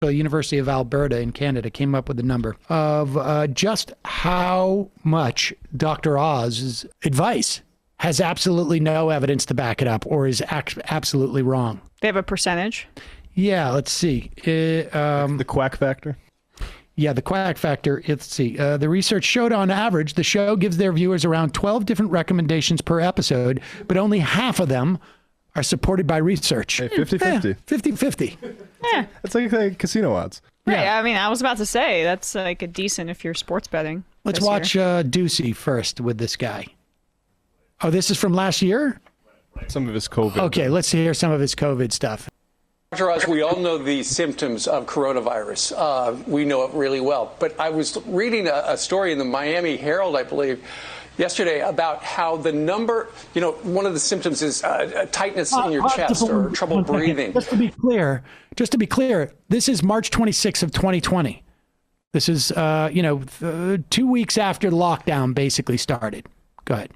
the University of Alberta in Canada came up with a number of just how much Dr. Oz's advice has absolutely no evidence to back it up or is absolutely wrong. They have a percentage? Yeah, let's see. The quack factor? Yeah, the quack factor. Let's see. The research showed on average, the show gives their viewers around 12 different recommendations per episode, but only half of them are supported by research. Hey, 50-50. 50-50. Yeah. That's like casino odds. Right. Yeah. I mean, I was about to say, that's like a decent if you're sports betting. Let's this watch year. Ducey first with this guy. Oh, this is from last year? Some of his COVID. Okay, let's hear some of his COVID stuff. Dr. Oz, we all know the symptoms of coronavirus. We know it really well. But I was reading a story in the Miami Herald, I believe, yesterday about how the number, one of the symptoms is tightness in your chest or trouble breathing. Just to be clear, this is March 26th of 2020. This is, 2 weeks after the lockdown basically started. Go ahead.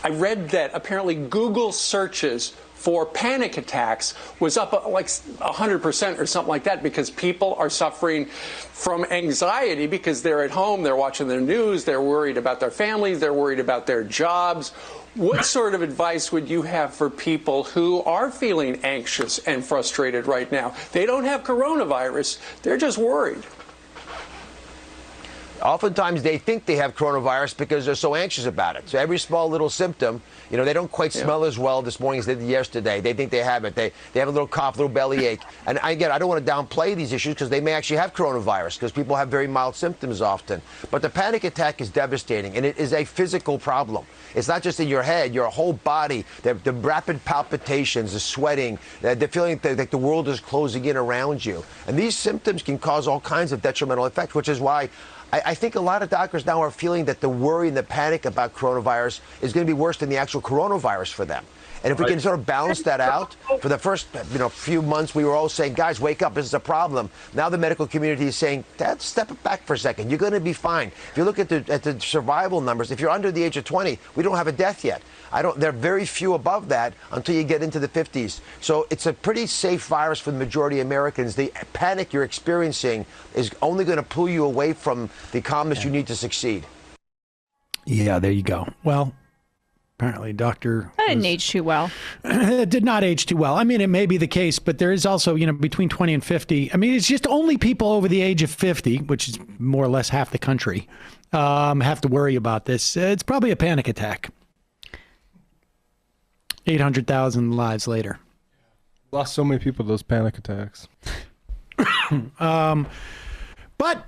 I read that apparently Google searches for panic attacks was up like 100% or something like that because people are suffering from anxiety because they're at home, they're watching their news, they're worried about their families, they're worried about their jobs. What sort of advice would you have for people who are feeling anxious and frustrated right now? They don't have coronavirus, they're just worried. Oftentimes they think they have coronavirus because they're so anxious about it. So every small little symptom, they don't quite smell as well this morning as they did yesterday. They think they have it. They have a little cough, a little bellyache. And I don't want to downplay these issues because they may actually have coronavirus because people have very mild symptoms often. But the panic attack is devastating, and it is a physical problem. It's not just in your head, your whole body, the rapid palpitations, the sweating, the feeling that the world is closing in around you. And these symptoms can cause all kinds of detrimental effects, which is why I think a lot of doctors now are feeling that the worry and the panic about coronavirus is going to be worse than the actual coronavirus for them. And if we can sort of balance that out, for the first few months, we were all saying, guys, wake up, this is a problem. Now the medical community is saying, Dad, step back for a second. You're going to be fine. If you look at the survival numbers, if you're under the age of 20, we don't have a death yet. There are very few above that until you get into the 50s. So it's a pretty safe virus for the majority of Americans. The panic you're experiencing is only going to pull you away from the calmness you need to succeed. Yeah, there you go. Well, apparently Dr. That didn't age too well. It did not age too well. I mean, it may be the case, but there is also, between 20 and 50. I mean, it's just only people over the age of 50, which is more or less half the country, have to worry about this. It's probably a panic attack. 800,000 lives later. Lost so many people those panic attacks. But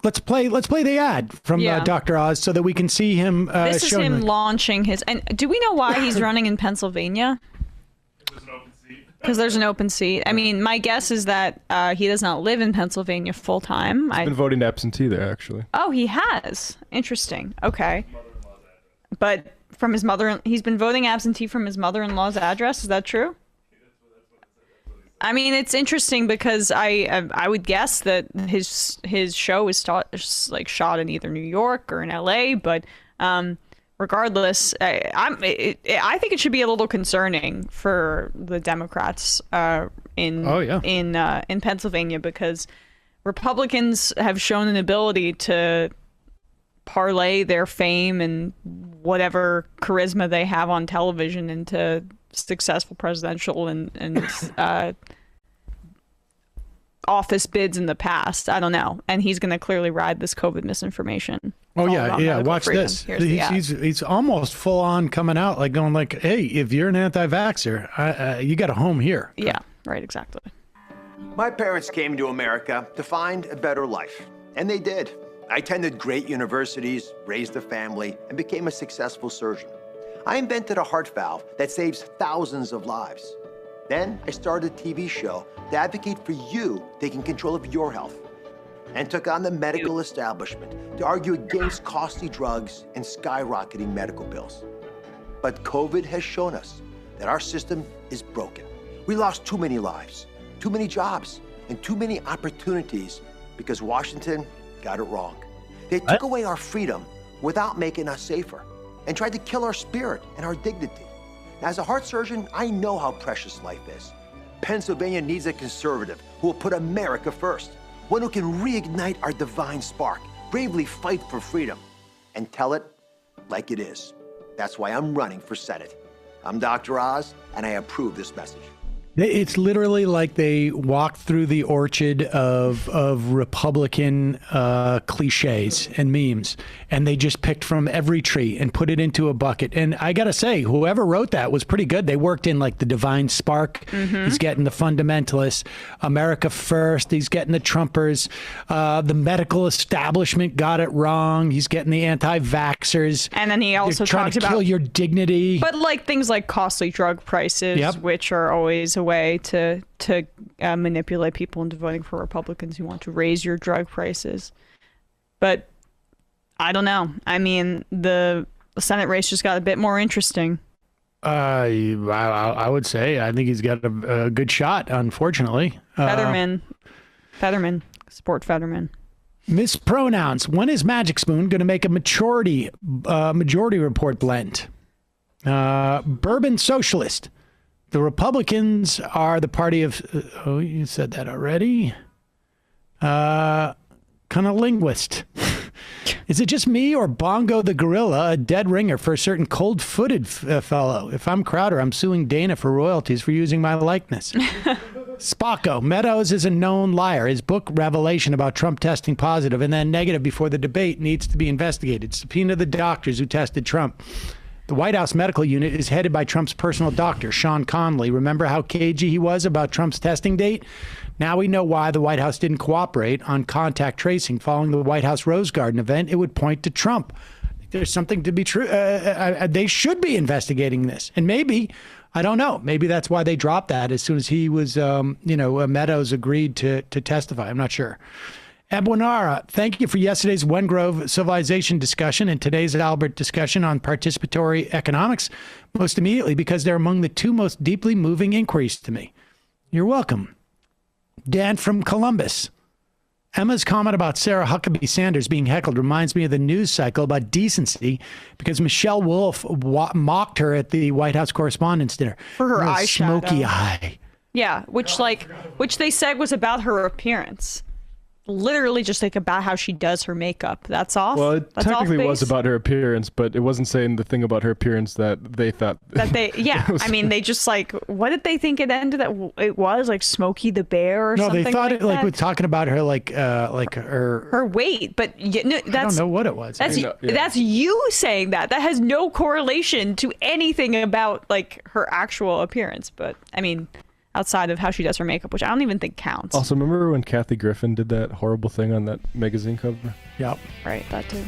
let's play the ad from Dr. Oz so that we can see him. This is him launching his. And do we know why he's running in Pennsylvania? Because there's an open seat. I mean, my guess is that he does not live in Pennsylvania full time. He's been voting absentee there, actually. Oh, he has. Interesting. Okay. But from his he's been voting absentee from his mother-in-law's address. Is that true? I mean, it's interesting because I would guess that his show is shot in either New York or in LA, but regardless, I think it should be a little concerning for the Democrats in Pennsylvania because Republicans have shown an ability to parlay their fame and whatever charisma they have on television into successful presidential and office bids in the past. I don't know. And he's going to clearly ride this COVID misinformation. Oh yeah. Watch this. He's almost full on coming out like going like, hey, if you're an anti-vaxxer, you got a home here. Yeah, right. Exactly. My parents came to America to find a better life, and they did. I attended great universities, raised a family, and became a successful surgeon. I invented a heart valve that saves thousands of lives. Then I started a TV show to advocate for you taking control of your health, and took on the medical establishment to argue against costly drugs and skyrocketing medical bills. But COVID has shown us that our system is broken. We lost too many lives, too many jobs, and too many opportunities because Washington got it wrong. They took away our freedom without making us safer and tried to kill our spirit and our dignity. Now, as a heart surgeon, I know how precious life is. Pennsylvania needs a conservative who will put America first. One who can reignite our divine spark, bravely fight for freedom, and tell it like it is. That's why I'm running for Senate. I'm Dr. Oz, and I approve this message. It's literally like they walked through the orchard of Republican cliches and memes, and they just picked from every tree and put it into a bucket. And I got to say, whoever wrote that was pretty good. They worked in like the divine spark. He's getting the fundamentalists, America first. He's getting the Trumpers. The medical establishment got it wrong. He's getting the anti-vaxxers. And then he also trying talked to kill about your dignity. But like things like costly drug prices, which are always a way to manipulate people into voting for Republicans who want to raise your drug prices. But I don't know. I mean, the Senate race just got a bit more interesting. I would say I think he's got a good shot, unfortunately. Fetterman. Support Fetterman. Mispronouns. When is Magic Spoon going to make a majority report blend? Bourbon Socialist. The Republicans are the party of, oh, you said that already. Linguist. Is it just me or Bongo the Gorilla, a dead ringer for a certain cold-footed fellow? If I'm Crowder, I'm suing Dana for royalties for using my likeness. Spocko. Meadows is a known liar. His book, Revelation, about Trump testing positive and then negative before the debate needs to be investigated. Subpoena the doctors who tested Trump. The White House medical unit is headed by Trump's personal doctor, Sean Conley. Remember how cagey he was about Trump's testing date? Now we know why the White House didn't cooperate on contact tracing following the White House Rose Garden event. It would point to Trump. There's something to be true. They should be investigating this. And maybe, I don't know, maybe that's why they dropped that as soon as he was, Meadows agreed to testify. I'm not sure. Abwanara, thank you for yesterday's Wengrove civilization discussion and today's Albert discussion on participatory economics, most immediately because they're among the two most deeply moving inquiries to me. You're welcome. Dan from Columbus. Emma's comment about Sarah Huckabee Sanders being heckled reminds me of the news cycle about decency because Michelle Wolf mocked her at the White House Correspondents' Dinner. For her eyeshadow. Smoky eye. Yeah, which they said was about her appearance. Literally just like about how she does her makeup. That's off. Well, it That's technically off was base. about her appearance, but it wasn't saying the thing about her appearance that they thought. I mean, they just like, what did they think it ended? That it was like Smokey the Bear or something. No, they thought like it like that? we're talking about her like her weight, but that's, I don't know what it was. That's you saying that. That has no correlation to anything about like her actual appearance. But I mean, outside of how she does her makeup, which I don't even think counts. Also, remember when Kathy Griffin did that horrible thing on that magazine cover? Yep. Right, that too.